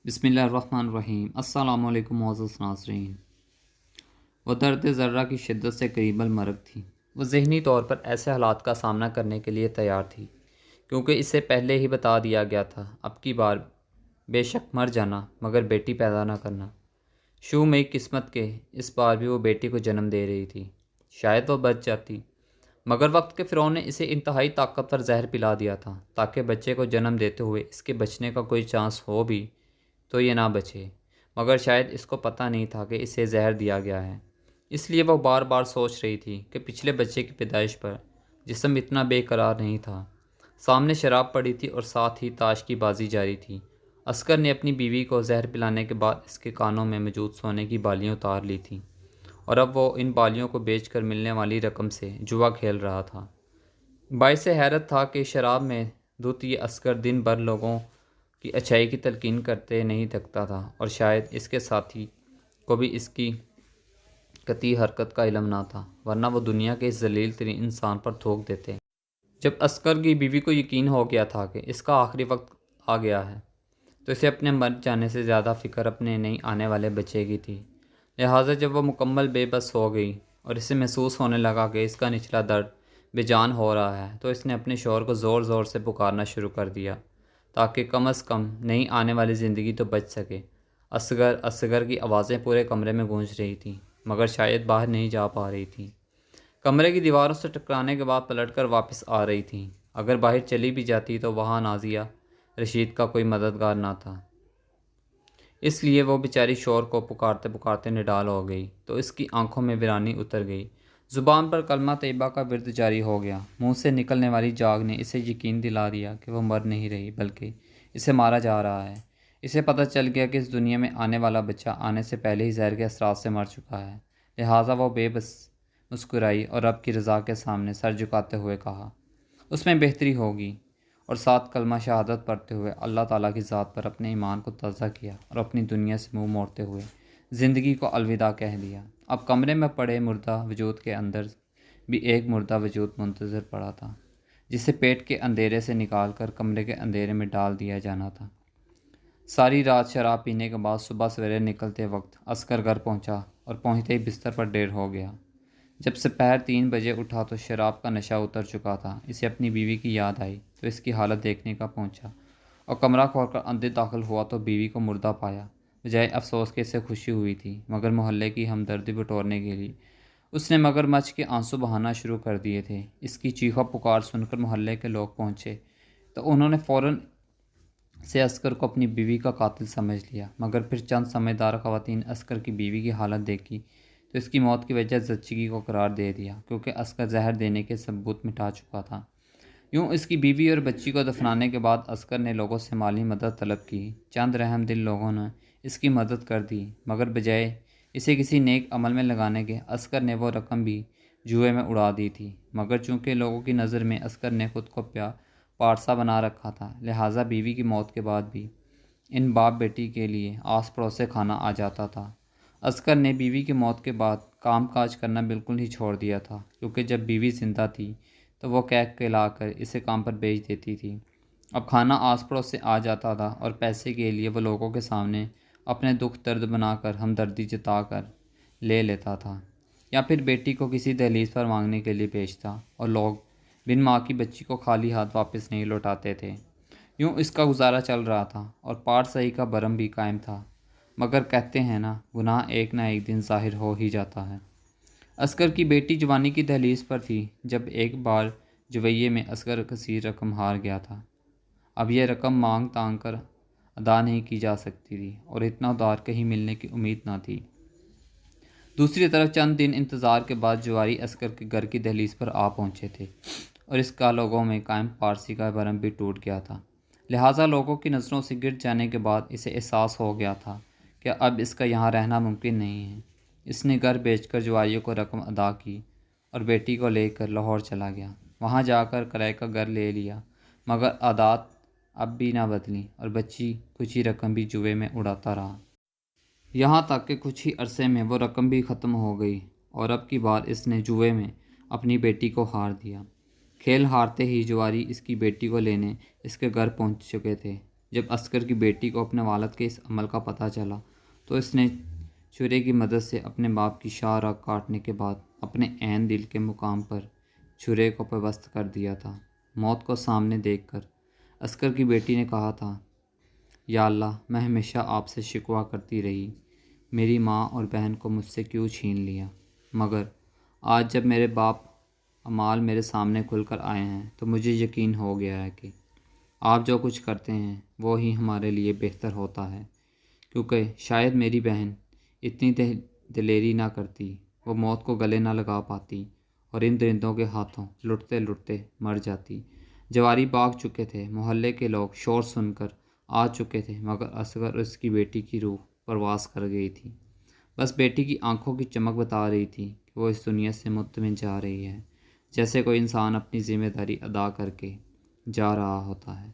بسم اللہ الرحمن الرحیم۔ السلام علیکم معزز ناظرین۔ وہ درد ذرہ کی شدت سے قریب المرگ تھی۔ وہ ذہنی طور پر ایسے حالات کا سامنا کرنے کے لیے تیار تھی کیونکہ اسے پہلے ہی بتا دیا گیا تھا، اب کی بار بے شک مر جانا مگر بیٹی پیدا نہ کرنا۔ شو میں قسمت کے اس بار بھی وہ بیٹی کو جنم دے رہی تھی۔ شاید وہ بچ جاتی مگر وقت کے فرعون نے اسے انتہائی طاقتور زہر پلا دیا تھا تاکہ بچے کو جنم دیتے ہوئے اس کے بچنے کا کوئی چانس ہو بھی تو یہ نہ بچے، مگر شاید اس کو پتہ نہیں تھا کہ اسے زہر دیا گیا ہے۔ اس لیے وہ بار بار سوچ رہی تھی کہ پچھلے بچے کی پیدائش پر جسم اتنا بے قرار نہیں تھا۔ سامنے شراب پڑی تھی اور ساتھ ہی تاش کی بازی جاری تھی۔ عسکر نے اپنی بیوی کو زہر پلانے کے بعد اس کے کانوں میں موجود سونے کی بالیاں اتار لی تھیں اور اب وہ ان بالیوں کو بیچ کر ملنے والی رقم سے جوا کھیل رہا تھا۔ باعث حیرت تھا کہ شراب میں دھت یہ عسکر دن بھر لوگوں کی اچھائی کی تلقین کرتے نہیں تھکتا تھا، اور شاید اس کے ساتھی کو بھی اس کی قطعی حرکت کا علم نہ تھا، ورنہ وہ دنیا کے اس ذلیل ترین انسان پر تھوک دیتے۔ جب عسکر کی بیوی کو یقین ہو گیا تھا کہ اس کا آخری وقت آ گیا ہے تو اسے اپنے مر جانے سے زیادہ فکر اپنے نہیں آنے والے بچے کی تھی۔ لہٰذا جب وہ مکمل بے بس ہو گئی اور اسے محسوس ہونے لگا کہ اس کا نچلا درد بے جان ہو رہا ہے تو اس نے اپنے شوہر کو زور زور سے پکارنا شروع کر دیا تاکہ کم از کم نہیں آنے والی زندگی تو بچ سکے۔ اصغر اصغر کی آوازیں پورے کمرے میں گونج رہی تھیں مگر شاید باہر نہیں جا پا رہی تھیں۔ کمرے کی دیواروں سے ٹکرانے کے بعد پلٹ کر واپس آ رہی تھیں۔ اگر باہر چلی بھی جاتی تو وہاں نازیہ رشید کا کوئی مددگار نہ تھا، اس لیے وہ بیچاری شوہر کو پکارتے پکارتے نڈال ہو گئی تو اس کی آنکھوں میں ویرانی اتر گئی۔ زبان پر کلمہ طیبہ کا ورد جاری ہو گیا۔ منہ سے نکلنے والی جاگ نے اسے یقین دلا دیا کہ وہ مر نہیں رہی بلکہ اسے مارا جا رہا ہے۔ اسے پتہ چل گیا کہ اس دنیا میں آنے والا بچہ آنے سے پہلے ہی زہر کے اثرات سے مر چکا ہے۔ لہٰذا وہ بے بس مسکرائی اور رب کی رضا کے سامنے سر جھکاتے ہوئے کہا اس میں بہتری ہوگی، اور ساتھ کلمہ شہادت پڑھتے ہوئے اللہ تعالیٰ کی ذات پر اپنے ایمان کو تازہ کیا اور اپنی دنیا سے منہ موڑتے ہوئے زندگی کو الوداع کہہ دیا۔ اب کمرے میں پڑے مردہ وجود کے اندر بھی ایک مردہ وجود منتظر پڑا تھا جسے پیٹ کے اندھیرے سے نکال کر کمرے کے اندھیرے میں ڈال دیا جانا تھا۔ ساری رات شراب پینے کے بعد صبح سویرے نکلتے وقت عسکر گھر پہنچا اور پہنچتے ہی بستر پر ڈیر ہو گیا۔ جب سپہر 3 بجے اٹھا تو شراب کا نشہ اتر چکا تھا۔ اسے اپنی بیوی کی یاد آئی تو اس کی حالت دیکھنے کا پہنچا اور کمرہ کھول کر اندر داخل ہوا تو بیوی کو مردہ پایا۔ بجائے افسوس کے اسے خوشی ہوئی تھی، مگر محلے کی ہمدردی بٹورنے کے لیے اس نے مگر مچھ کے آنسو بہانا شروع کر دیے تھے۔ اس کی چیخو پکار سن کر محلے کے لوگ پہنچے تو انہوں نے فوراً سے عسکر کو اپنی بیوی کا قاتل سمجھ لیا، مگر پھر چند سمجھدار خواتین عسکر کی بیوی کی حالت دیکھی تو اس کی موت کی وجہ زچگی کو قرار دے دیا کیونکہ عسکر زہر دینے کے ثبوت مٹا چکا تھا۔ یوں اس کی بیوی اور بچی کو دفنانے کے بعد عسکر نے لوگوں سے مالی مدد طلب کی۔ چند رحم دل لوگوں نے اس کی مدد کر دی، مگر بجائے اسے کسی نیک عمل میں لگانے کے عسکر نے وہ رقم بھی جوئے میں اڑا دی تھی۔ مگر چونکہ لوگوں کی نظر میں عسکر نے خود کو پارسا بنا رکھا تھا، لہٰذا بیوی کی موت کے بعد بھی ان باپ بیٹی کے لیے آس پڑوس سے کھانا آ جاتا تھا۔ عسکر نے بیوی کی موت کے بعد کام کاج کرنا بالکل ہی چھوڑ دیا تھا کیونکہ جب بیوی زندہ تھی تو وہ کہہ کہلا کر اسے کام پر بھیج دیتی تھی۔ اب کھانا آس پڑوس سے آ جاتا تھا اور پیسے کے لیے وہ لوگوں کے سامنے اپنے دکھ درد بنا کر ہمدردی جتا کر لے لیتا تھا، یا پھر بیٹی کو کسی دہلیز پر مانگنے کے لیے بھیجتا اور لوگ بن ماں کی بچی کو خالی ہاتھ واپس نہیں لوٹاتے تھے۔ یوں اس کا گزارا چل رہا تھا اور پاٹ صحیح کا برم بھی قائم تھا، مگر کہتے ہیں نا، گناہ ایک نہ ایک دن ظاہر ہو ہی جاتا ہے۔ عسکر کی بیٹی جوانی کی دہلیز پر تھی جب ایک بار جویے میں عسکر کثیر رقم ہار گیا تھا۔ اب یہ رقم مانگ تانگ کر ادا نہیں کی جا سکتی تھی اور اتنا ادھار کہیں ملنے کی امید نہ تھی۔ دوسری طرف چند دن انتظار کے بعد جواری عسکر کے گھر کی دہلیز پر آ پہنچے تھے اور اس کا لوگوں میں قائم پارسی کا برم بھی ٹوٹ گیا تھا۔ لہٰذا لوگوں کی نظروں سے گر جانے کے بعد اسے احساس ہو گیا تھا کہ اب اس کا یہاں رہنا ممکن نہیں ہے۔ اس نے گھر بیچ کر جواریوں کو رقم ادا کی اور بیٹی کو لے کر لاہور چلا گیا۔ وہاں جا کر کرائے کا گھر لے لیا، مگر عادات اب بھی نہ بدلیں اور بچی کچھ ہی رقم بھی جوئے میں اڑاتا رہا، یہاں تک کہ کچھ ہی عرصے میں وہ رقم بھی ختم ہو گئی اور اب کی بار اس نے جوئے میں اپنی بیٹی کو ہار دیا۔ کھیل ہارتے ہی جواری اس کی بیٹی کو لینے اس کے گھر پہنچ چکے تھے، جب عسکر کی بیٹی کو اپنے والد کے اس عمل کا پتہ چلا تو اس نے چھری کی مدد سے اپنے باپ کی شاہ راہ کاٹنے کے بعد اپنے عین دل کے مقام پر چھری کو پیوست کر دیا تھا۔ موت کو سامنے دیکھ کر عسکر کی بیٹی نے کہا تھا، یا اللہ، میں ہمیشہ آپ سے شکوہ کرتی رہی، میری ماں اور بہن کو مجھ سے کیوں چھین لیا؟ مگر آج جب میرے باپ اعمال میرے سامنے کھل کر آئے ہیں تو مجھے یقین ہو گیا ہے کہ آپ جو کچھ کرتے ہیں وہ ہی ہمارے لیے بہتر ہوتا ہے، کیونکہ شاید میری بہن اتنی دلیری نہ کرتی، وہ موت کو گلے نہ لگا پاتی اور ان درندوں کے ہاتھوں لٹتے لٹتے مر جاتی۔ جواری بھاگ چکے تھے، محلے کے لوگ شور سن کر آ چکے تھے، مگر اصغر اور اس کی بیٹی کی روح پرواز کر گئی تھی۔ بس بیٹی کی آنکھوں کی چمک بتا رہی تھی کہ وہ اس دنیا سے مطمئن جا رہی ہے، جیسے کوئی انسان اپنی ذمہ داری ادا کر کے جا رہا ہوتا ہے۔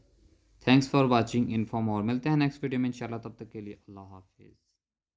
تھینکس فار واچنگ، انفو مور، ملتے ہیں نیکسٹ ویڈیو میں انشاءاللہ، تب تک کے لیے اللہ حافظ۔